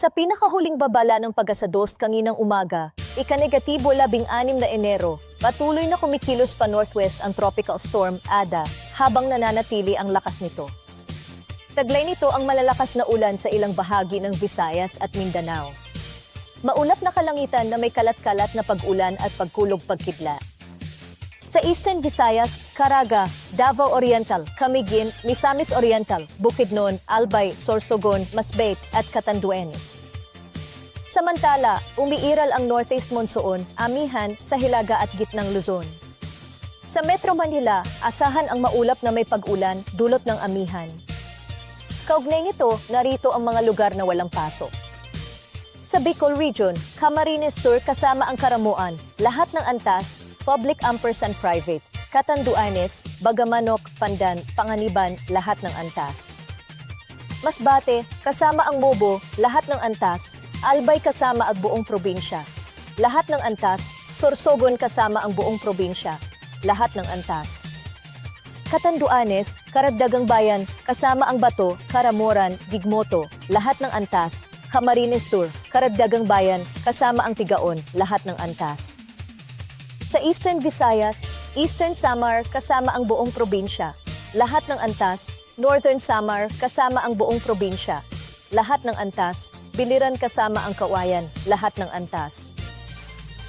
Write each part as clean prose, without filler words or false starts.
Sa pinakahuling babala ng pag-asados kaninang umaga, ika-negatibo 16 na Enero, patuloy na kumikilos pa northwest ang tropical storm Ada habang nananatili ang lakas nito. Taglay nito ang malalakas na ulan sa ilang bahagi ng Visayas at Mindanao. Maulap na kalangitan na may kalat-kalat na pag-ulan at pagkulog-pagkidlat. Sa Eastern Visayas, Caraga, Davao Oriental, Camiguin, Misamis Oriental, Bukidnon, Albay, Sorsogon, Masbate at Catanduanes. Samantala, umiiral ang northeast monsoon, amihan sa hilaga at gitnang Luzon. Sa Metro Manila, asahan ang maulap na may pag-ulan dulot ng amihan. Kaugnay nito, narito ang mga lugar na walang pasok. Sa Bicol Region, Camarines Sur kasama ang Karamuan, lahat ng antas, public ampersand private, Catanduanes, Bagamanok, Pandan, Panganiban, lahat ng antas. Masbate, kasama ang Mobo, lahat ng antas, Albay kasama ang buong probinsya, lahat ng antas, Sorsogon kasama ang buong probinsya, lahat ng antas. Catanduanes, Karagdagang Bayan, kasama ang Bato, Karamoran, Digmoto, lahat ng antas, Camarines Sur, Karagdagang Bayan, kasama ang Tigaon, lahat ng antas. Sa Eastern Visayas, Eastern Samar kasama ang buong probinsya, lahat ng antas, Northern Samar kasama ang buong probinsya, lahat ng antas, Biliran kasama ang Kawayan, lahat ng antas.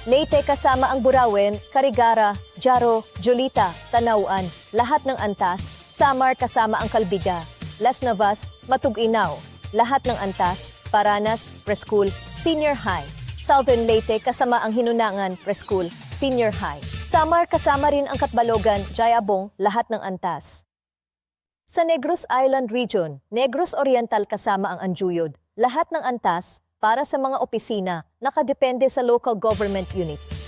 Leyte kasama ang Burawen, Carigara, Jaro, Julita, Tanauan, lahat ng antas, Samar kasama ang Calbiga, Las Navas, Matug-Inaw, lahat ng antas, Paranas, Preschool, Senior High. Southern Leyte kasama ang Hinunangan, Preschool, Senior High. Samar kasama rin ang Katbalogan, Jayabong, lahat ng antas. Sa Negros Island Region, Negros Oriental kasama ang Anjuyod, lahat ng antas para sa mga opisina nakadepende sa local government units.